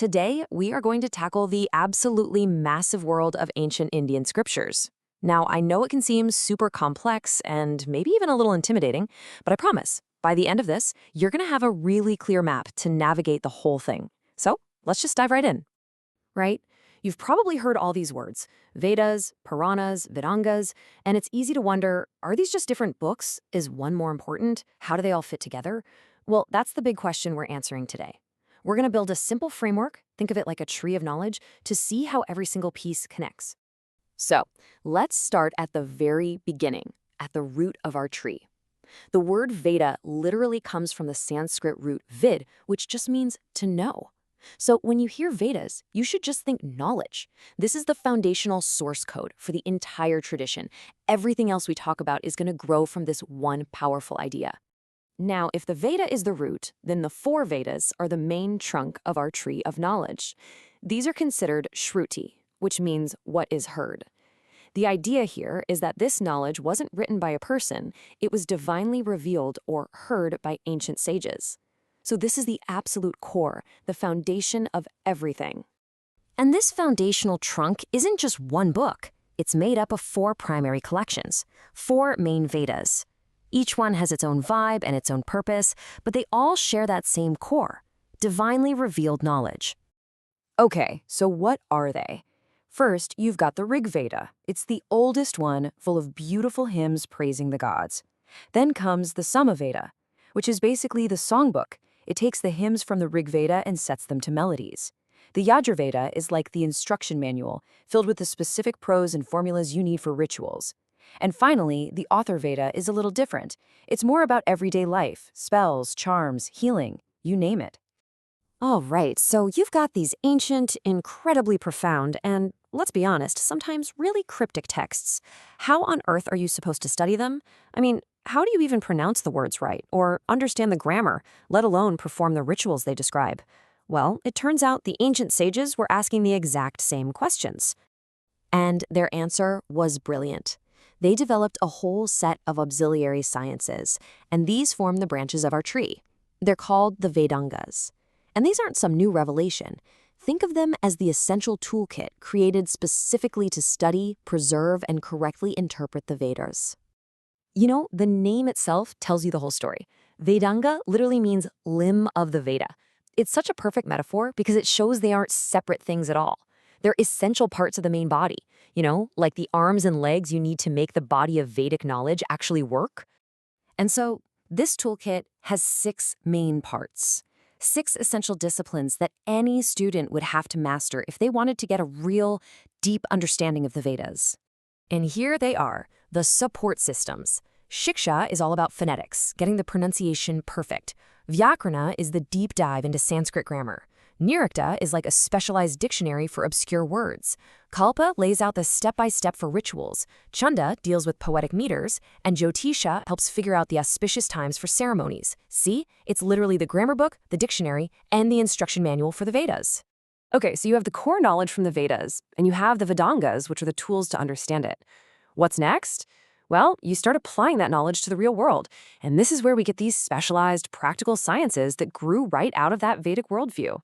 Today, we are going to tackle the absolutely massive world of ancient Indian scriptures. Now, I know it can seem super complex and maybe even a little intimidating, but I promise, by the end of this, you're going to have a really clear map to navigate the whole thing. So, let's just dive right in. Right? You've probably heard all these words, Vedas, Puranas, Vedangas, and it's easy to wonder, are these just different books? Is one more important? How do they all fit together? Well, that's the big question we're answering today. We're going to build a simple framework, think of it like a tree of knowledge, to see how every single piece connects. So, let's start at the very beginning, at the root of our tree. The word Veda literally comes from the Sanskrit root vid, which just means to know. So when you hear Vedas, you should just think knowledge. This is the foundational source code for the entire tradition. Everything else we talk about is going to grow from this one powerful idea. Now, if the Veda is the root, then the four Vedas are the main trunk of our tree of knowledge. These are considered Shruti, which means what is heard. The idea here is that this knowledge wasn't written by a person, it was divinely revealed or heard by ancient sages. So this is the absolute core, the foundation of everything. And this foundational trunk isn't just one book. It's made up of four primary collections, four main Vedas. Each one has its own vibe and its own purpose, but they all share that same core, divinely revealed knowledge. Okay, so what are they? First, you've got the Rig Veda. It's the oldest one, full of beautiful hymns praising the gods. Then comes the Samaveda, which is basically the songbook. It takes the hymns from the Rig Veda and sets them to melodies. The Yajurveda is like the instruction manual, filled with the specific prose and formulas you need for rituals. And finally, the Author Veda is a little different. It's more about everyday life, spells, charms, healing, you name it. All right, so you've got these ancient, incredibly profound, and, let's be honest, sometimes really cryptic texts. How on earth are you supposed to study them? I mean, how do you even pronounce the words right, or understand the grammar, let alone perform the rituals they describe? Well, it turns out the ancient sages were asking the exact same questions. And their answer was brilliant. They developed a whole set of auxiliary sciences, and these form the branches of our tree. They're called the Vedangas. And these aren't some new revelation. Think of them as the essential toolkit created specifically to study, preserve, and correctly interpret the Vedas. You know, the name itself tells you the whole story. Vedanga literally means limb of the Veda. It's such a perfect metaphor because it shows they aren't separate things at all. They're essential parts of the main body, like the arms and legs you need to make the body of Vedic knowledge actually work. And so, this toolkit has 6 main parts. 6 essential disciplines that any student would have to master if they wanted to get a real, deep understanding of the Vedas. And here they are, the support systems. Shiksha is all about phonetics, getting the pronunciation perfect. Vyakarna is the deep dive into Sanskrit grammar. Nirukta is like a specialized dictionary for obscure words. Kalpa lays out the step-by-step for rituals. Chanda deals with poetic meters, and Jyotisha helps figure out the auspicious times for ceremonies. See? It's literally the grammar book, the dictionary, and the instruction manual for the Vedas. Okay, so you have the core knowledge from the Vedas, and you have the Vedangas, which are the tools to understand it. What's next? Well, you start applying that knowledge to the real world, and this is where we get these specialized, practical sciences that grew right out of that Vedic worldview.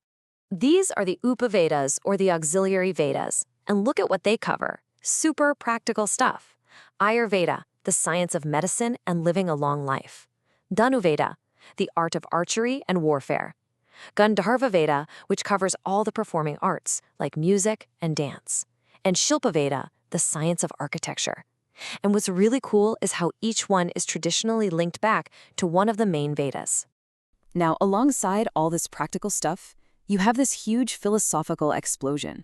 These are the Upavedas, or the auxiliary Vedas, and look at what they cover. Super practical stuff. Ayurveda, the science of medicine and living a long life. Dhanuveda, the art of archery and warfare. Gandharva Veda, which covers all the performing arts, like music and dance. And Shilpa Veda, the science of architecture. And what's really cool is how each one is traditionally linked back to one of the main Vedas. Now, alongside all this practical stuff, you have this huge philosophical explosion.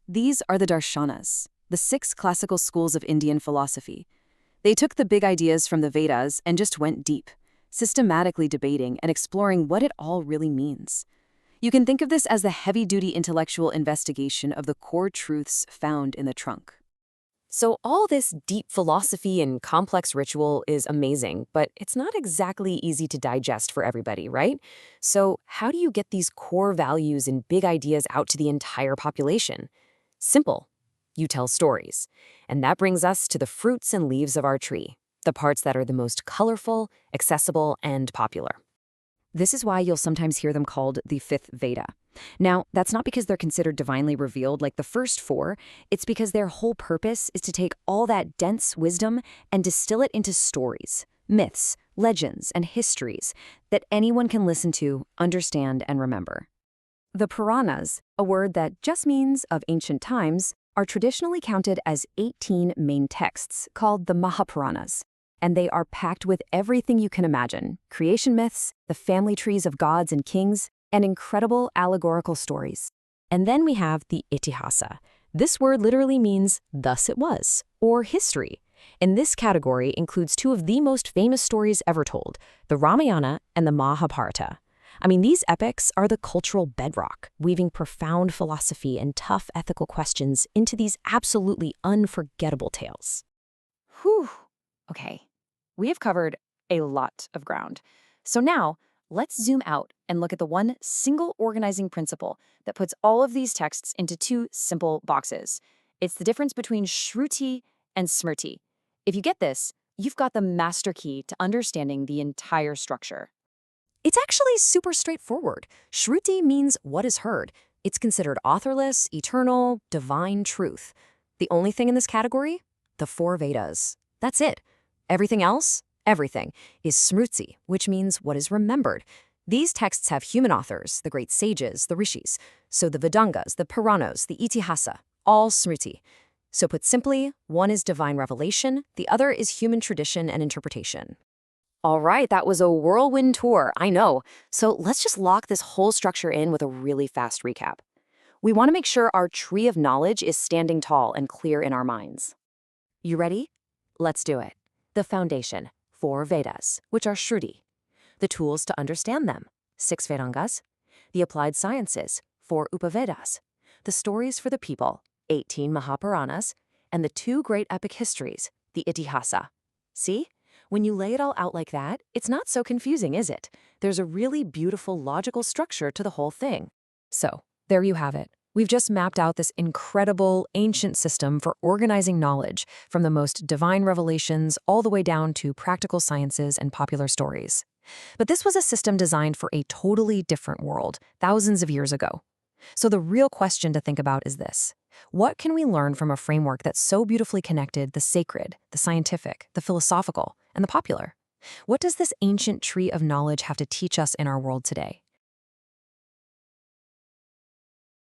These are the darshanas, the 6 classical schools of Indian philosophy. They took the big ideas from the Vedas and just went deep, systematically debating and exploring what it all really means. You can think of this as the heavy-duty intellectual investigation of the core truths found in the trunk. So all this deep philosophy and complex ritual is amazing, but it's not exactly easy to digest for everybody, right? So how do you get these core values and big ideas out to the entire population? Simple. You tell stories. And that brings us to the fruits and leaves of our tree, the parts that are the most colorful, accessible, and popular. This is why you'll sometimes hear them called the 5th Veda. Now, that's not because they're considered divinely revealed like the first four. It's because their whole purpose is to take all that dense wisdom and distill it into stories, myths, legends, and histories that anyone can listen to, understand, and remember. The Puranas, a word that just means of ancient times, are traditionally counted as 18 main texts called the Mahapuranas, and they are packed with everything you can imagine: creation myths, the family trees of gods and kings, and incredible allegorical stories. And then we have the Itihasa. This word literally means "thus it was," or history. And this category includes two of the most famous stories ever told, the Ramayana and the Mahabharata. I mean, these epics are the cultural bedrock, weaving profound philosophy and tough ethical questions into these absolutely unforgettable tales. Whew. Okay, we have covered a lot of ground. So now, let's zoom out and look at the one single organizing principle that puts all of these texts into two simple boxes. It's the difference between Shruti and Smriti. If you get this, you've got the master key to understanding the entire structure. It's actually super straightforward. Shruti means what is heard. It's considered authorless, eternal, divine truth. The only thing in this category? The four Vedas. That's it. Everything else, everything, is Smriti, which means what is remembered. These texts have human authors, the great sages, the rishis. So the Vedangas, the Puranas, the Itihasa, all Smriti. So put simply, one is divine revelation, the other is human tradition and interpretation. All right, that was a whirlwind tour, I know. So let's just lock this whole structure in with a really fast recap. We want to make sure our tree of knowledge is standing tall and clear in our minds. You ready? Let's do it. The foundation, 4 Vedas, which are Shruti. The tools to understand them, 6 Vedangas. The applied sciences, 4 Upavedas. The stories for the people, 18 Mahapuranas. And the 2 great epic histories, the Itihasa. See? When you lay it all out like that, it's not so confusing, is it? There's a really beautiful logical structure to the whole thing. So, there you have it. We've just mapped out this incredible, ancient system for organizing knowledge, from the most divine revelations all the way down to practical sciences and popular stories. But this was a system designed for a totally different world, thousands of years ago. So the real question to think about is this: what can we learn from a framework that so beautifully connected the sacred, the scientific, the philosophical, and the popular? What does this ancient tree of knowledge have to teach us in our world today?